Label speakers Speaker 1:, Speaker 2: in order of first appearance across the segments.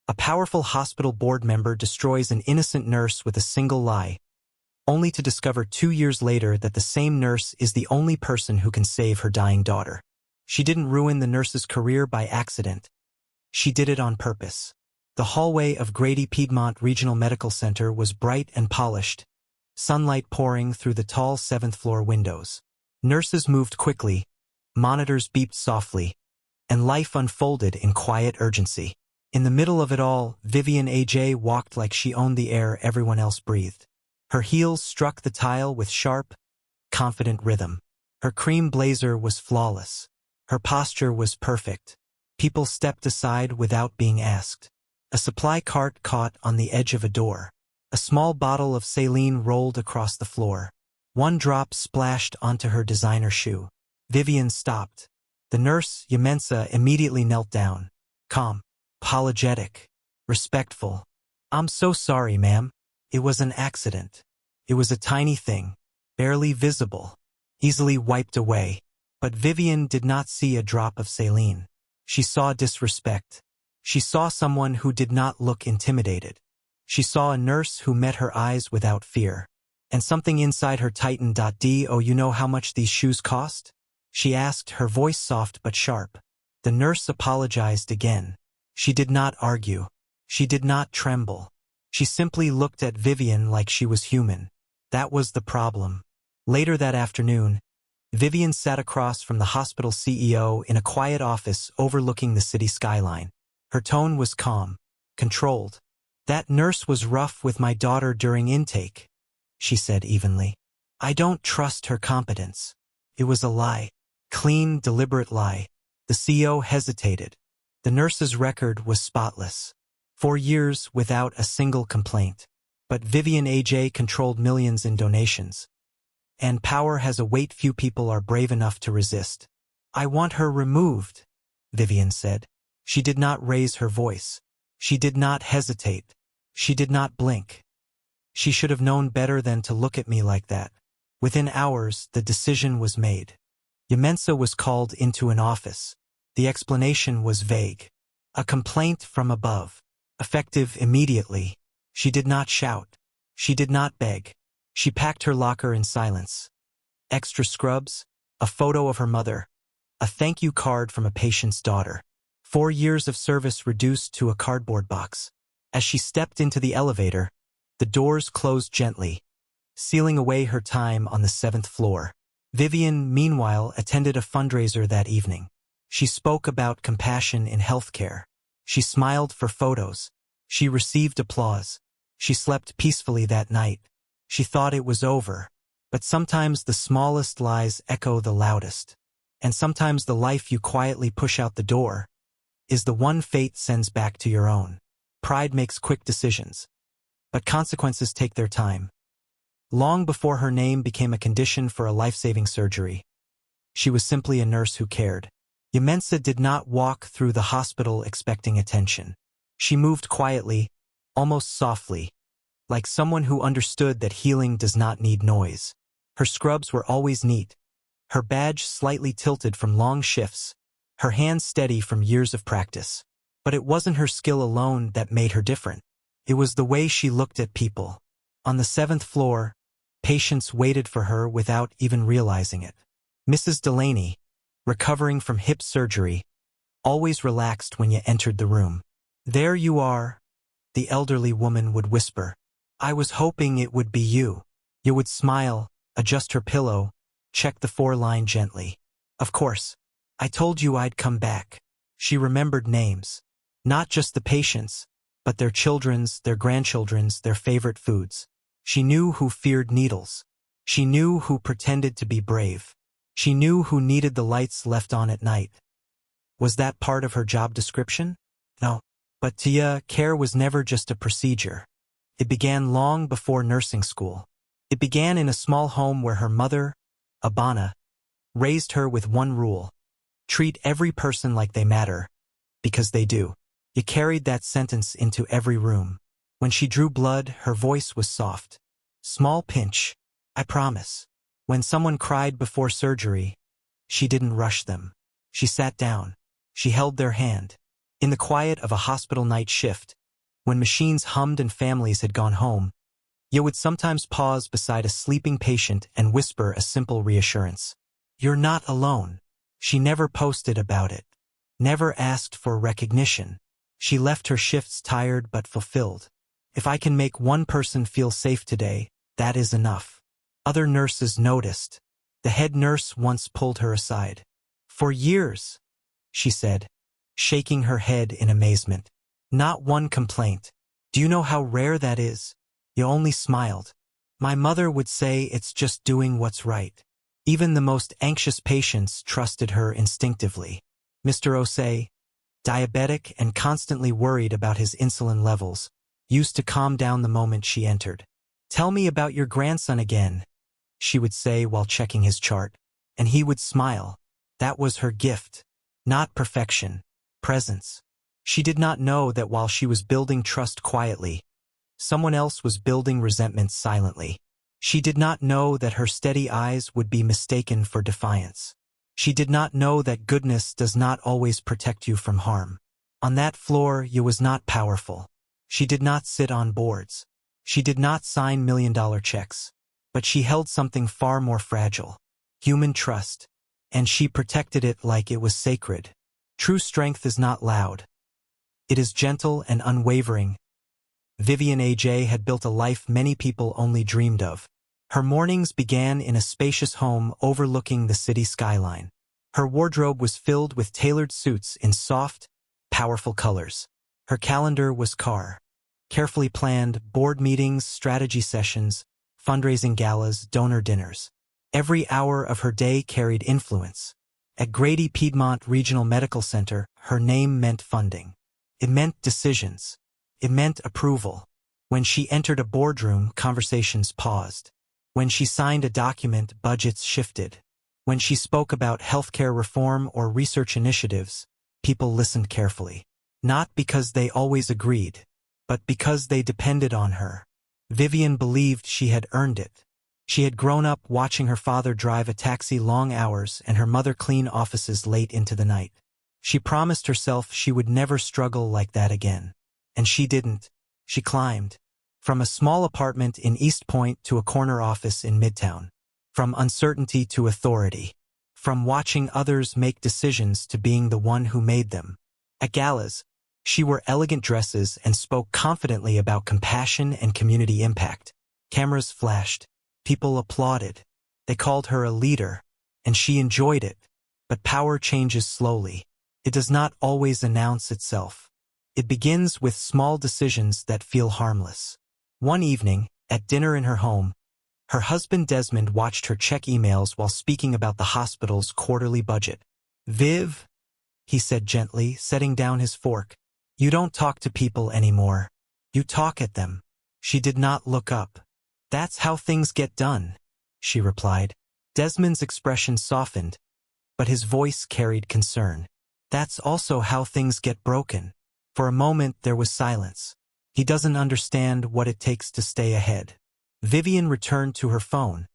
Speaker 1: A powerful hospital board member destroys an innocent nurse with a single lie, only to discover 2 years later that the same nurse is the only person who can save her dying daughter. She didn't ruin the nurse's career by accident. She did it on purpose. The hallway of Grady Piedmont Regional Medical Center was bright and polished, sunlight pouring through the tall 7th-floor windows. Nurses moved quickly, monitors beeped softly, and life unfolded in quiet urgency. In the middle of it all, Vivien AJ walked like she owned the air everyone else breathed. Her heels struck the tile with sharp, confident rhythm. Her cream blazer was flawless. Her posture was perfect. People stepped aside without being asked. A supply cart caught on the edge of a door. A small bottle of saline rolled across the floor. One drop splashed onto her designer shoe. Vivien stopped. The nurse, Yamensa, immediately knelt down. Calm, apologetic, respectful. "I'm so sorry, ma'am. It was an accident. It was a tiny thing, barely visible, easily wiped away." But Vivien did not see a drop of saline. She saw disrespect. She saw someone who did not look intimidated. She saw a nurse who met her eyes without fear. And something inside her tightened. "Do you know how much these shoes cost?" she asked, her voice soft but sharp. The nurse apologized again. She did not argue. She did not tremble. She simply looked at Vivien like she was human. That was the problem. Later that afternoon, Vivien sat across from the hospital CEO in a quiet office overlooking the city skyline. Her tone was calm, controlled. "That nurse was rough with my daughter during intake," she said evenly. "I don't trust her competence. It was a lie. Clean, deliberate lie." The CEO hesitated. The nurse's record was spotless. 4 years without a single complaint. But Vivien AJ controlled millions in donations. And power has a weight few people are brave enough to resist. "I want her removed," Vivien said. She did not raise her voice. She did not hesitate. She did not blink. She should have known better than to look at me like that. Within hours, the decision was made. Yamensa was called into an office. The explanation was vague. A complaint from above. Effective immediately. She did not shout. She did not beg. She packed her locker in silence. Extra scrubs, a photo of her mother, a thank you card from a patient's daughter. 4 years of service reduced to a cardboard box. As she stepped into the elevator, the doors closed gently, sealing away her time on the 7th floor. Vivien, meanwhile, attended a fundraiser that evening. She spoke about compassion in healthcare. She smiled for photos. She received applause. She slept peacefully that night. She thought it was over. But sometimes the smallest lies echo the loudest. And sometimes the life you quietly push out the door is the one fate sends back to your own. Pride makes quick decisions. But consequences take their time. Long before her name became a condition for a life-saving surgery, she was simply a nurse who cared. Yamensa did not walk through the hospital expecting attention. She moved quietly, almost softly, like someone who understood that healing does not need noise. Her scrubs were always neat, her badge slightly tilted from long shifts, her hands steady from years of practice. But it wasn't her skill alone that made her different. It was the way she looked at people. On the 7th floor, patients waited for her without even realizing it. Mrs. Delaney, recovering from hip surgery, always relaxed when you entered the room. "There you are," the elderly woman would whisper. "I was hoping it would be you." You would smile, adjust her pillow, check the 4-line gently. "Of course. I told you I'd come back." She remembered names. Not just the patients, but their children's, their grandchildren's, their favorite foods. She knew who feared needles. She knew who pretended to be brave. She knew who needed the lights left on at night. Was that part of her job description? No. But Tia, care was never just a procedure. It began long before nursing school. It began in a small home where her mother, Abana, raised her with one rule: treat every person like they matter, because they do. You carried that sentence into every room. When she drew blood, her voice was soft. "Small pinch, I promise." When someone cried before surgery, she didn't rush them. She sat down. She held their hand. In the quiet of a hospital night shift, when machines hummed and families had gone home, you would sometimes pause beside a sleeping patient and whisper a simple reassurance. You're not alone. She never posted about it, never asked for recognition. She left her shifts tired but fulfilled. If I can make one person feel safe today, that is enough. Other nurses noticed. The head nurse once pulled her aside. For years, she said, shaking her head in amazement. Not one complaint. Do you know how rare that is? You only smiled. My mother would say it's just doing what's right. Even the most anxious patients trusted her instinctively. Mr. AJ, diabetic and constantly worried about his insulin levels, used to calm down the moment she entered. Tell me about your grandson again, she would say while checking his chart, and he would smile. That was her gift. Not perfection, presence. She did not know that while she was building trust quietly, someone else was building resentment silently. She did not know that her steady eyes would be mistaken for defiance. She did not know that goodness does not always protect you from harm. On that floor, you was not powerful. She did not sit on boards. She did not sign million-dollar checks. But she held something far more fragile. Human trust. And she protected it like it was sacred. True strength is not loud. It is gentle and unwavering. Vivien AJ had built a life many people only dreamed of. Her mornings began in a spacious home overlooking the city skyline. Her wardrobe was filled with tailored suits in soft, powerful colors. Her calendar was carefully planned: board meetings, strategy sessions, fundraising galas, donor dinners. Every hour of her day carried influence. At Grady Piedmont Regional Medical Center, her name meant funding. It meant decisions. It meant approval. When she entered a boardroom, conversations paused. When she signed a document, budgets shifted. When she spoke about healthcare reform or research initiatives, people listened carefully. Not because they always agreed, but because they depended on her. Vivien believed she had earned it. She had grown up watching her father drive a taxi long hours and her mother clean offices late into the night. She promised herself she would never struggle like that again. And she didn't. She climbed. From a small apartment in East Point to a corner office in Midtown. From uncertainty to authority. From watching others make decisions to being the one who made them. At galas, she wore elegant dresses and spoke confidently about compassion and community impact. Cameras flashed. People applauded. They called her a leader, and she enjoyed it. But power changes slowly. It does not always announce itself. It begins with small decisions that feel harmless. One evening, at dinner in her home, her husband Desmond watched her check emails while speaking about the hospital's quarterly budget. "Viv," he said gently, setting down his fork, "you don't talk to people anymore. You talk at them." She did not look up. "That's how things get done," she replied. Desmond's expression softened, but his voice carried concern. "That's also how things get broken." For a moment there was silence. He doesn't understand what it takes to stay ahead. Vivien returned to her phone,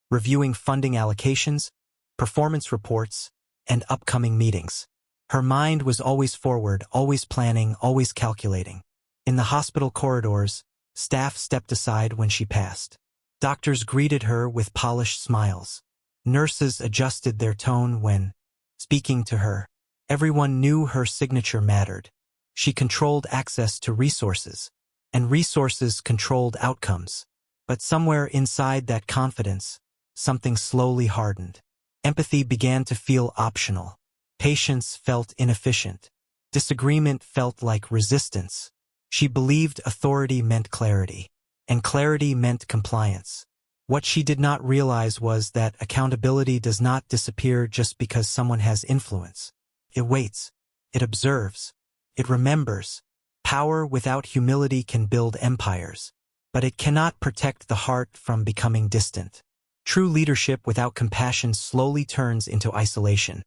Speaker 1: reviewing funding allocations, performance reports, and upcoming meetings. Her mind was always forward, always planning, always calculating. In the hospital corridors, staff stepped aside when she passed. Doctors greeted her with polished smiles. Nurses adjusted their tone when speaking to her. Everyone knew her signature mattered. She controlled access to resources, and resources controlled outcomes. But somewhere inside that confidence, something slowly hardened. Empathy began to feel optional. Patience felt inefficient. Disagreement felt like resistance. She believed authority meant clarity, and clarity meant compliance. What she did not realize was that accountability does not disappear just because someone has influence. It waits. It observes. It remembers. Power without humility can build empires, but it cannot protect the heart from becoming distant. True leadership without compassion slowly turns into isolation.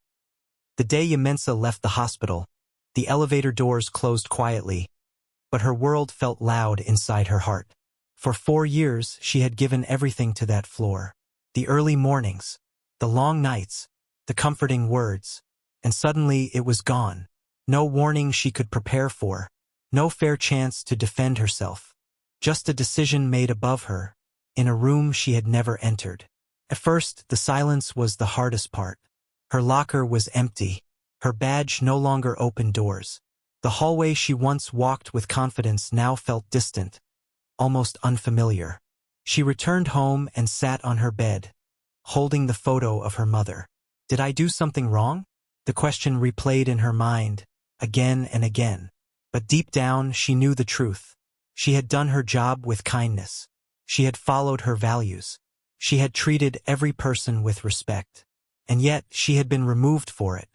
Speaker 1: The day Yamensa left the hospital, the elevator doors closed quietly, but her world felt loud inside her heart. For 4 years, she had given everything to that floor. The early mornings, the long nights, the comforting words, and suddenly it was gone. No warning she could prepare for. No fair chance to defend herself. Just a decision made above her, in a room she had never entered. At first, the silence was the hardest part. Her locker was empty. Her badge no longer opened doors. The hallway she once walked with confidence now felt distant, almost unfamiliar. She returned home and sat on her bed, holding the photo of her mother. Did I do something wrong? The question replayed in her mind, again and again. But deep down, she knew the truth. She had done her job with kindness. She had followed her values. She had treated every person with respect. And yet, she had been removed for it.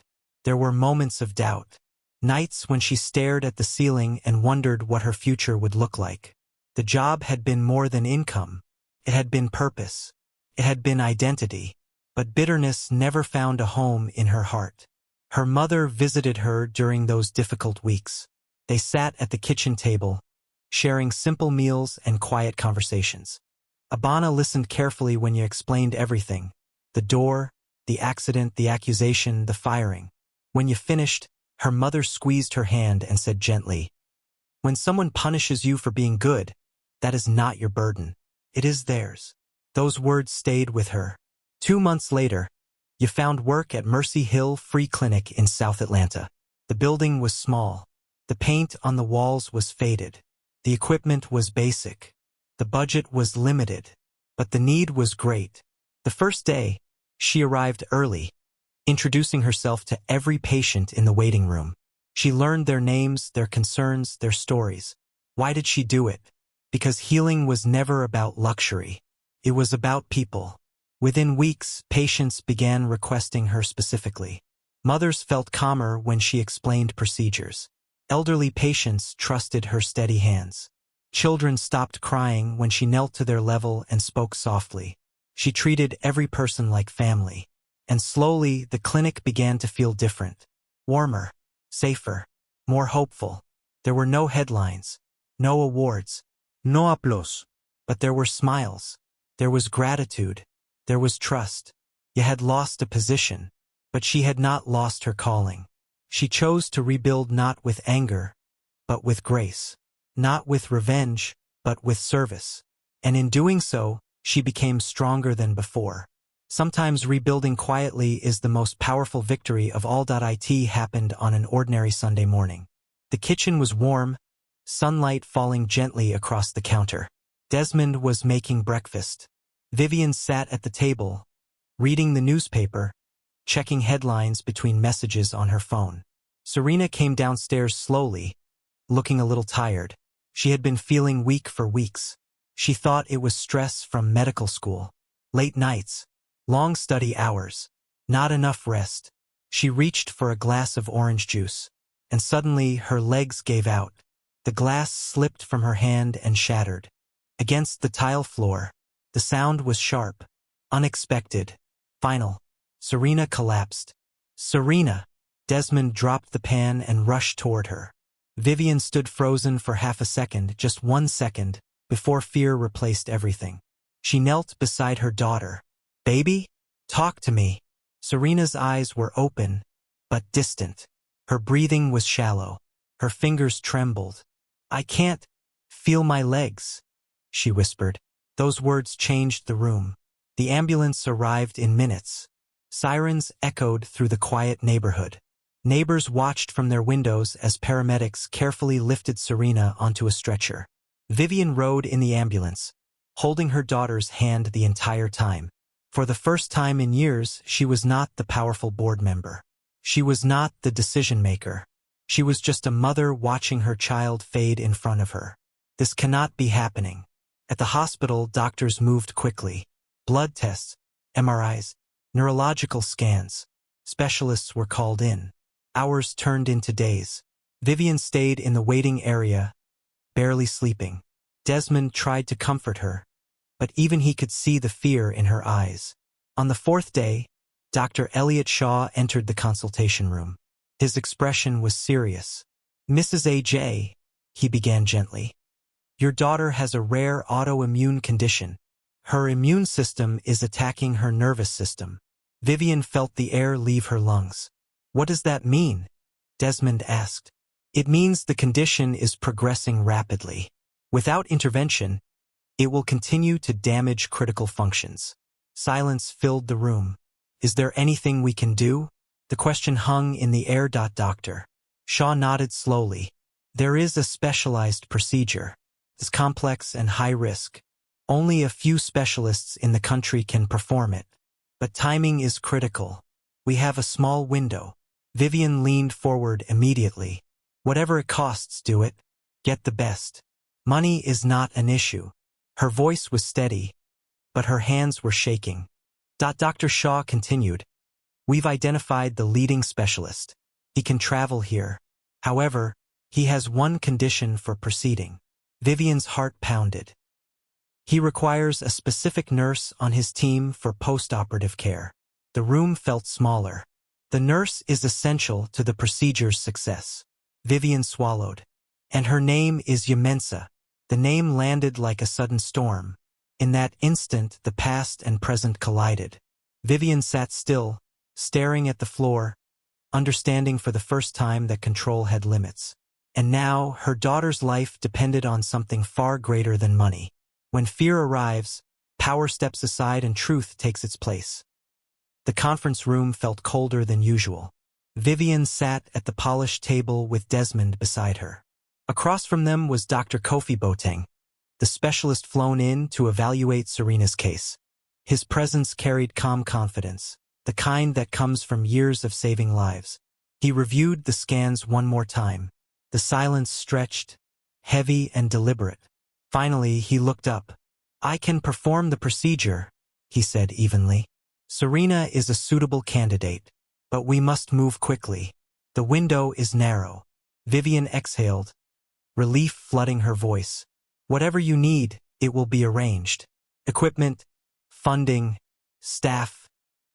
Speaker 1: There were moments of doubt. Nights when she stared at the ceiling and wondered what her future would look like. The job had been more than income. It had been purpose. It had been identity. But bitterness never found a home in her heart. Her mother visited her during those difficult weeks. They sat at the kitchen table, sharing simple meals and quiet conversations. Abana listened carefully when you explained everything. The door, the accident, the accusation, the firing. When you finished, her mother squeezed her hand and said gently, "When someone punishes you for being good, that is not your burden. It is theirs." Those words stayed with her. 2 months later, you found work at Mercy Hill Free Clinic in South Atlanta. The building was small. The paint on the walls was faded. The equipment was basic. The budget was limited. But the need was great. The first day, she arrived early, introducing herself to every patient in the waiting room. She learned their names, their concerns, their stories. Why did she do it? Because healing was never about luxury. It was about people. Within weeks, patients began requesting her specifically. Mothers felt calmer when she explained procedures. Elderly patients trusted her steady hands. Children stopped crying when she knelt to their level and spoke softly. She treated every person like family. And slowly, the clinic began to feel different. Warmer, safer, more hopeful. There were no headlines, no awards, no applause. But there were smiles. There was gratitude. There was trust. You had lost a position, but she had not lost her calling. She chose to rebuild not with anger, but with grace. Not with revenge, but with service. And in doing so, she became stronger than before. Sometimes rebuilding quietly is the most powerful victory of all. It happened on an ordinary Sunday morning. The kitchen was warm, sunlight falling gently across the counter. Desmond was making breakfast. Vivien sat at the table, reading the newspaper, checking headlines between messages on her phone. Serena came downstairs slowly, looking a little tired. She had been feeling weak for weeks. She thought it was stress from medical school. Late nights, long study hours, not enough rest. She reached for a glass of orange juice, and suddenly her legs gave out. The glass slipped from her hand and shattered. Against the tile floor, the sound was sharp, unexpected, final. Serena collapsed. "Serena!" Desmond dropped the pan and rushed toward her. Vivien stood frozen for half a second, just 1 second, before fear replaced everything. She knelt beside her daughter. "Baby? Talk to me." Serena's eyes were open, but distant. Her breathing was shallow. Her fingers trembled. "I can't feel my legs," she whispered. Those words changed the room. The ambulance arrived in minutes. Sirens echoed through the quiet neighborhood. Neighbors watched from their windows as paramedics carefully lifted Serena onto a stretcher. Vivien rode in the ambulance, holding her daughter's hand the entire time. For the first time in years, she was not the powerful board member. She was not the decision-maker. She was just a mother watching her child fade in front of her. This cannot be happening. At the hospital, doctors moved quickly. Blood tests, MRIs, neurological scans. Specialists were called in. Hours turned into days. Vivien stayed in the waiting area, barely sleeping. Desmond tried to comfort her, but even he could see the fear in her eyes. On the 4th day, Dr. Elliot Shaw entered the consultation room. His expression was serious. "Mrs. AJ," he began gently, "your daughter has a rare autoimmune condition. Her immune system is attacking her nervous system." Vivien felt the air leave her lungs. "What does that mean?" Desmond asked. It means the condition is progressing rapidly. Without intervention, it will continue to damage critical functions. Silence filled the room. Is there anything we can do? The question hung in the air. Doctor Shaw nodded slowly. There is a specialized procedure. It's complex and high risk. Only a few specialists in the country can perform it. But timing is critical. We have a small window. Vivien leaned forward immediately. Whatever it costs, do it. Get the best. Money is not an issue. Her voice was steady, but her hands were shaking. Dr. Shaw continued. We've identified the leading specialist. He can travel here. However, he has one condition for proceeding. Vivien's heart pounded. He requires a specific nurse on his team for post-operative care. The room felt smaller. The nurse is essential to the procedure's success. Vivien swallowed. And her name is Yamensa. The name landed like a sudden storm. In that instant, the past and present collided. Vivien sat still, staring at the floor, understanding for the first time that control had limits. And now, her daughter's life depended on something far greater than money. When fear arrives, power steps aside and truth takes its place. The conference room felt colder than usual. Vivien sat at the polished table with Desmond beside her. Across from them was Dr. Kofi Boateng, the specialist flown in to evaluate Serena's case. His presence carried calm confidence, the kind that comes from years of saving lives. He reviewed the scans one more time. The silence stretched, heavy and deliberate. Finally, he looked up. I can perform the procedure, he said evenly. Serena is a suitable candidate, but we must move quickly. The window is narrow. Vivien exhaled, relief flooding her voice. Whatever you need, it will be arranged. Equipment, funding, staff,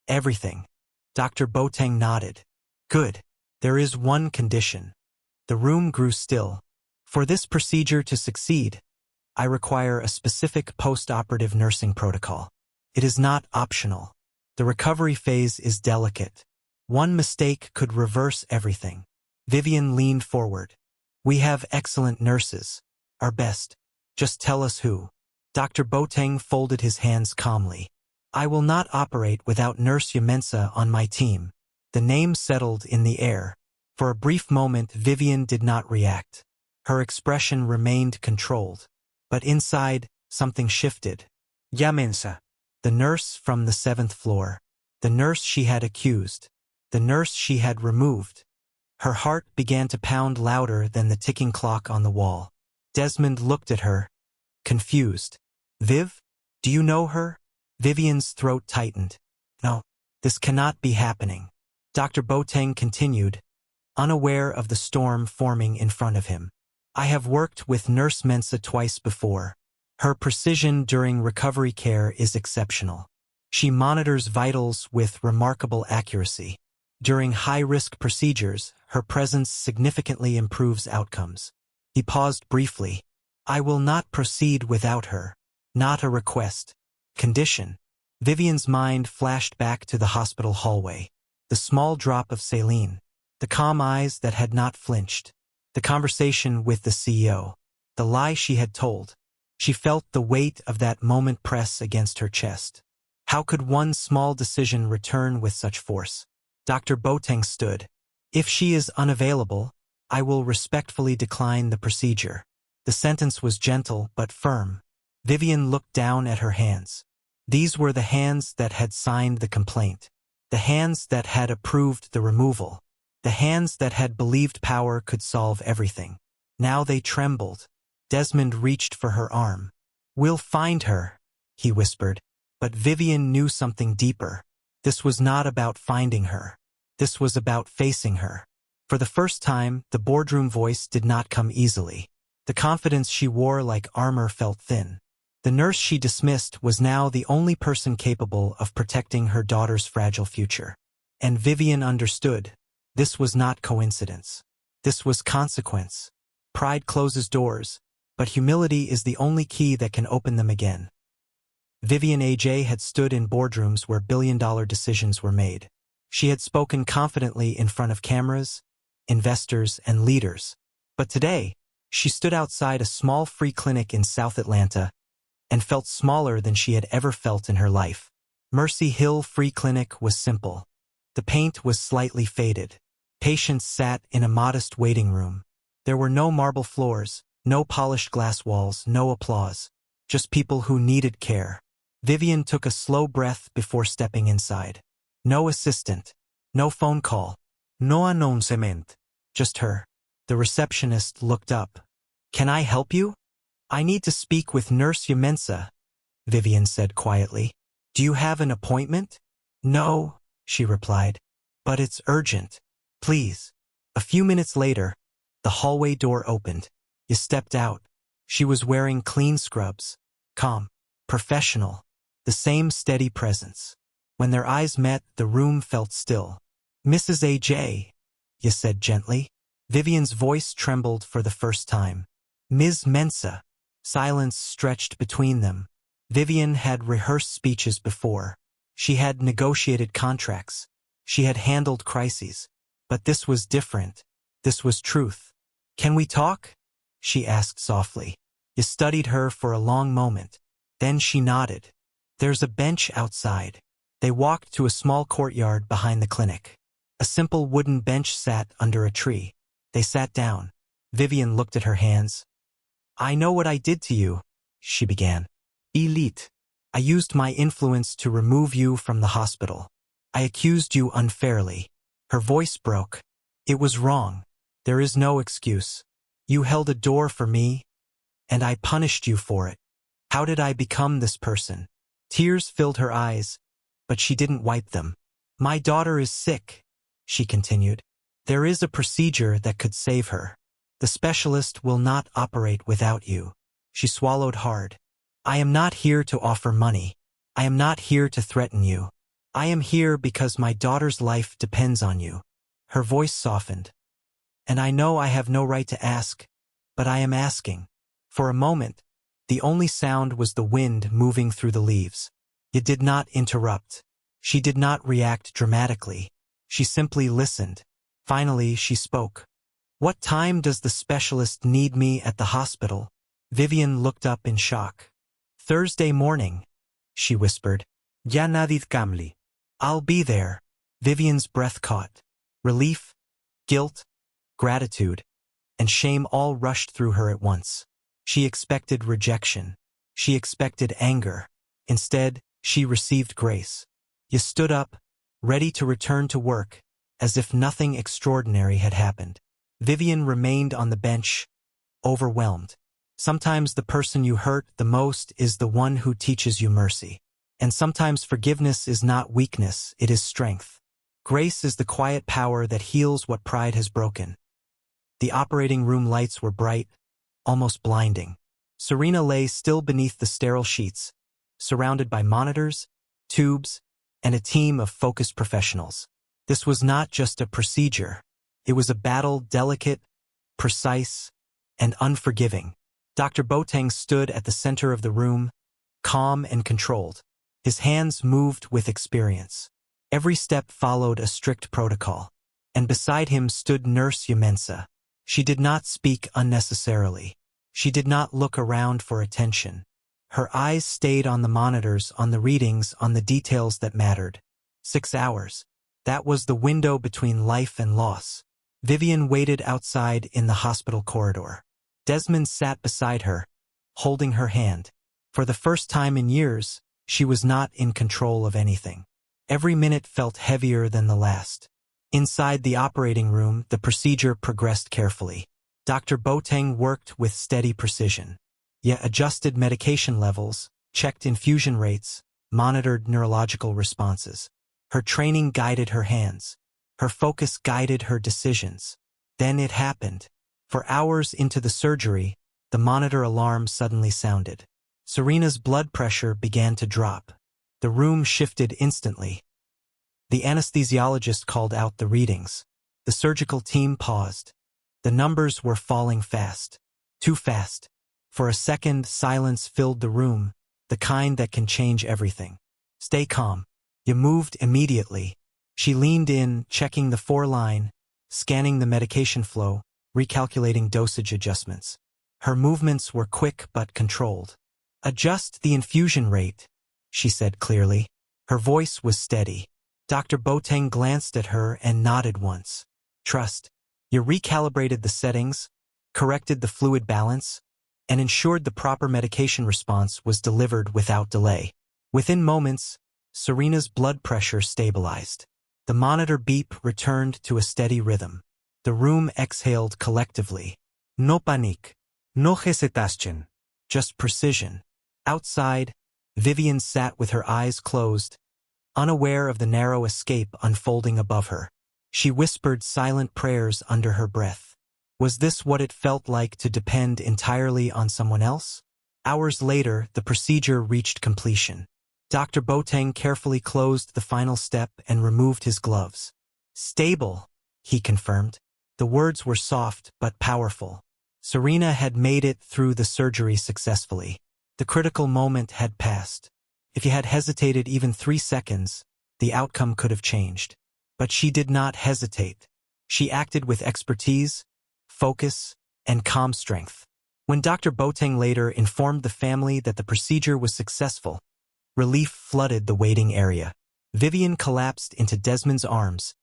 Speaker 1: everything. Dr. Boateng nodded. Good. There is one condition. The room grew still. For this procedure to succeed, I require a specific post-operative nursing protocol. It is not optional. The recovery phase is delicate. One mistake could reverse everything. Vivien leaned forward. We have excellent nurses. Our best. Just tell us who. Dr. Boateng folded his hands calmly. I will not operate without Nurse Yamensa on my team. The name settled in the air. For a brief moment, Vivien did not react. Her expression remained controlled. But inside, something shifted. Yamensa. The nurse from the 7th floor. The nurse she had accused. The nurse she had removed. Her heart began to pound louder than the ticking clock on the wall. Desmond looked at her, confused. Viv? Do you know her? Vivien's throat tightened. No, this cannot be happening. Dr. Boateng continued, unaware of the storm forming in front of him. I have worked with Nurse Mensa twice before. Her precision during recovery care is exceptional. She monitors vitals with remarkable accuracy. During high-risk procedures, her presence significantly improves outcomes. He paused briefly. I will not proceed without her. Not a request. Condition. Vivien's mind flashed back to the hospital hallway. The small drop of saline. The calm eyes that had not flinched. The conversation with the CEO. The lie she had told. She felt the weight of that moment press against her chest. How could one small decision return with such force? Dr. Boateng stood. If she is unavailable, I will respectfully decline the procedure. The sentence was gentle but firm. Vivien looked down at her hands. These were the hands that had signed the complaint. The hands that had approved the removal. The hands that had believed power could solve everything. Now they trembled. Desmond reached for her arm. We'll find her, he whispered. But Vivien knew something deeper. This was not about finding her. This was about facing her. For the first time, the boardroom voice did not come easily. The confidence she wore like armor felt thin. The nurse she dismissed was now the only person capable of protecting her daughter's fragile future. And Vivien understood. This was not coincidence. This was consequence. Pride closes doors, but humility is the only key that can open them again. Vivien AJ had stood in boardrooms where billion-dollar decisions were made. She had spoken confidently in front of cameras, investors, and leaders. But today, she stood outside a small free clinic in South Atlanta and felt smaller than she had ever felt in her life. Mercy Hill Free Clinic was simple. The paint was slightly faded. Patients sat in a modest waiting room. There were no marble floors, no polished glass walls, no applause. Just people who needed care. Vivien took a slow breath before stepping inside. No assistant. No phone call. No announcement. Just her. The receptionist looked up. "Can I help you?" "I need to speak with Nurse Yamensa," Vivien said quietly. "Do you have an appointment?" "No," she replied. "But it's urgent. Please." A few minutes later, the hallway door opened. You stepped out. She was wearing clean scrubs. Calm. Professional. The same steady presence. When their eyes met, the room felt still. "Mrs. AJ, you said gently. Vivien's voice trembled for the first time. "Ms. Mensa." Silence stretched between them. Vivien had rehearsed speeches before. She had negotiated contracts. She had handled crises. But this was different. This was truth. "Can we talk?" she asked softly. You studied her for a long moment. Then she nodded. "There's a bench outside." They walked to a small courtyard behind the clinic. A simple wooden bench sat under a tree. They sat down. Vivien looked at her hands. "I know what I did to you," she began. "Elite. I used my influence to remove you from the hospital. I accused you unfairly." Her voice broke. "It was wrong. There is no excuse. You held a door for me, and I punished you for it. How did I become this person?" Tears filled her eyes, but she didn't wipe them. "My daughter is sick," she continued. "There is a procedure that could save her. The specialist will not operate without you." She swallowed hard. "I am not here to offer money. I am not here to threaten you. I am here because my daughter's life depends on you." Her voice softened. "And I know I have no right to ask, but I am asking." For a moment, the only sound was the wind moving through the leaves. It did not interrupt. She did not react dramatically. She simply listened. Finally, she spoke. "What time does the specialist need me at the hospital?" Vivien looked up in shock. "Thursday morning," she whispered. "Ya nadid kamli." "I'll be there." Vivien's breath caught. Relief, guilt, gratitude, and shame all rushed through her at once. She expected rejection. She expected anger. Instead, she received grace. You stood up, ready to return to work, as if nothing extraordinary had happened. Vivien remained on the bench, overwhelmed. Sometimes the person you hurt the most is the one who teaches you mercy. And sometimes forgiveness is not weakness, it is strength. Grace is the quiet power that heals what pride has broken. The operating room lights were bright, almost blinding. Serena lay still beneath the sterile sheets, surrounded by monitors, tubes, and a team of focused professionals. This was not just a procedure. It was a battle delicate, precise, and unforgiving. Dr. Boateng stood at the center of the room, calm and controlled. His hands moved with experience. Every step followed a strict protocol. And beside him stood Nurse Yamensa. She did not speak unnecessarily. She did not look around for attention. Her eyes stayed on the monitors, on the readings, on the details that mattered. 6 hours. That was the window between life and loss. Vivien waited outside in the hospital corridor. Desmond sat beside her, holding her hand. For the first time in years, she was not in control of anything. Every minute felt heavier than the last. Inside the operating room, the procedure progressed carefully. Dr. Boateng worked with steady precision. Yet adjusted medication levels, checked infusion rates, monitored neurological responses. Her training guided her hands. Her focus guided her decisions. Then it happened. For hours into the surgery, the monitor alarm suddenly sounded. Serena's blood pressure began to drop. The room shifted instantly. The anesthesiologist called out the readings. The surgical team paused. The numbers were falling fast. Too fast. For a second, silence filled the room, the kind that can change everything. "Stay calm." You moved immediately. She leaned in, checking the 4-line, scanning the medication flow, recalculating dosage adjustments. Her movements were quick but controlled. "Adjust the infusion rate," she said clearly. Her voice was steady. Dr. Boateng glanced at her and nodded once. "Trust. You recalibrated the settings, corrected the fluid balance, and ensured the proper medication response was delivered without delay." Within moments, Serena's blood pressure stabilized. The monitor beep returned to a steady rhythm. The room exhaled collectively. No panique. No hesitation. Just precision. Outside, Vivien sat with her eyes closed, unaware of the narrow escape unfolding above her. She whispered silent prayers under her breath. Was this what it felt like to depend entirely on someone else? Hours later, the procedure reached completion. Dr. Boateng carefully closed the final step and removed his gloves. "Stable," he confirmed. The words were soft but powerful. Serena had made it through the surgery successfully. The critical moment had passed. If you had hesitated even 3 seconds, the outcome could have changed. But she did not hesitate. She acted with expertise, focus, and calm strength. When Dr. Boateng later informed the family that the procedure was successful, relief flooded the waiting area. Vivien collapsed into Desmond's arms,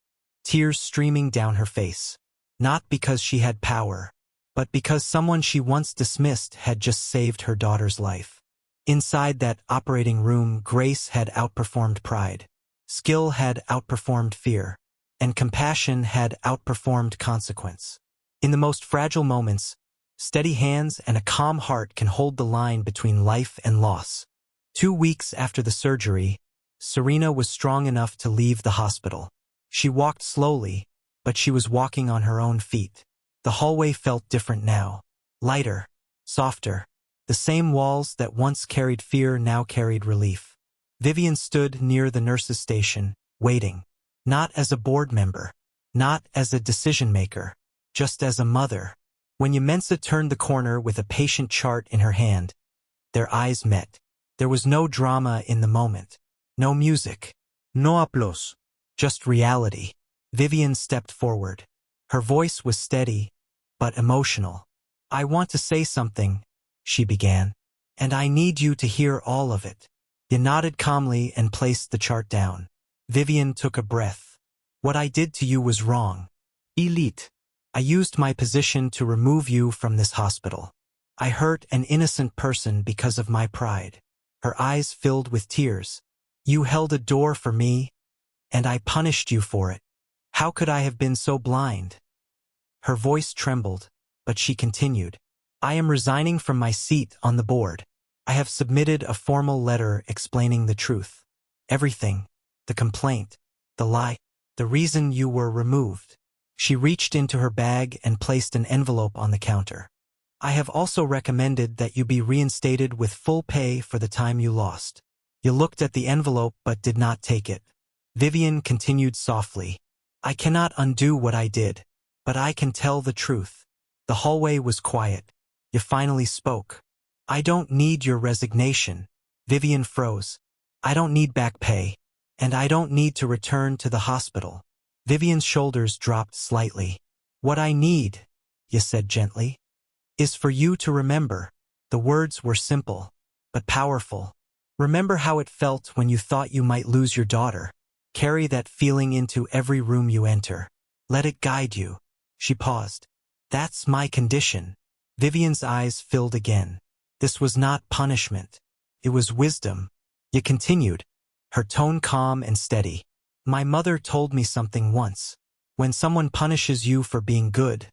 Speaker 1: tears streaming down her face. Not because she had power, but because someone she once dismissed had just saved her daughter's life. Inside that operating room, grace had outperformed pride. Skill had outperformed fear, and compassion had outperformed consequence. In the most fragile moments, steady hands and a calm heart can hold the line between life and loss. 2 weeks after the surgery, Serena was strong enough to leave the hospital. She walked slowly, but she was walking on her own feet. The hallway felt different now. Lighter, softer. The same walls that once carried fear now carried relief. Vivien stood near the nurse's station, waiting. Not as a board member. Not as a decision-maker. Just as a mother. When Mensa turned the corner with a patient chart in her hand, their eyes met. There was no drama in the moment. No music. No applause. Just reality. Vivien stepped forward. Her voice was steady, but emotional. "I want to say something," she began, "and I need you to hear all of it." He nodded calmly and placed the chart down. Vivien took a breath. "What I did to you was wrong. Elite. I used my position to remove you from this hospital. I hurt an innocent person because of my pride." Her eyes filled with tears. "You held a door for me, and I punished you for it. How could I have been so blind?" Her voice trembled, but she continued. "I am resigning from my seat on the board. I have submitted a formal letter explaining the truth. Everything. The complaint. The lie. The reason you were removed." She reached into her bag and placed an envelope on the counter. "I have also recommended that you be reinstated with full pay for the time you lost." You looked at the envelope but did not take it. Vivien continued softly. "I cannot undo what I did, but I can tell the truth." The hallway was quiet. You finally spoke. "I don't need your resignation." Vivien froze. "I don't need back pay. And I don't need to return to the hospital." Vivien's shoulders dropped slightly. "What I need," you said gently, "is for you to remember." The words were simple, but powerful. Remember how it felt when you thought you might lose your daughter. Carry that feeling into every room you enter. Let it guide you. She paused. "That's my condition." Vivien's eyes filled again. This was not punishment. It was wisdom. You continued, her tone calm and steady. "My mother told me something once. When someone punishes you for being good,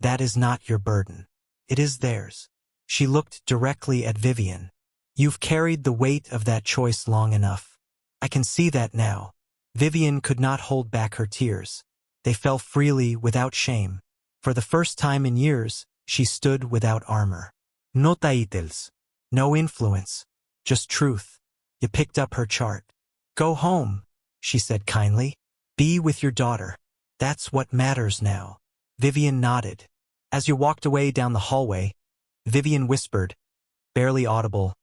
Speaker 1: that is not your burden. It is theirs." She looked directly at Vivien. "You've carried the weight of that choice long enough. I can see that now." Vivien could not hold back her tears. They fell freely without shame. For the first time in years, she stood without armor. No titles. No influence. Just truth. You picked up her chart. "Go home," she said kindly. "Be with your daughter. That's what matters now." Vivien nodded. As you walked away down the hallway, Vivien whispered, barely audible,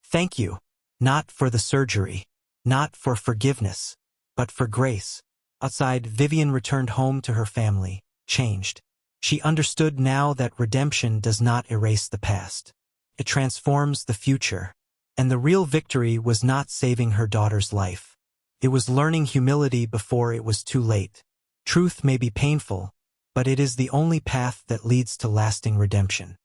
Speaker 1: "Thank you. Not for the surgery. Not for forgiveness. But for grace." Outside, Vivien returned home to her family. changed. She understood now that redemption does not erase the past. It transforms the future. And the real victory was not saving her daughter's life. It was learning humility before it was too late. Truth may be painful, but it is the only path that leads to lasting redemption.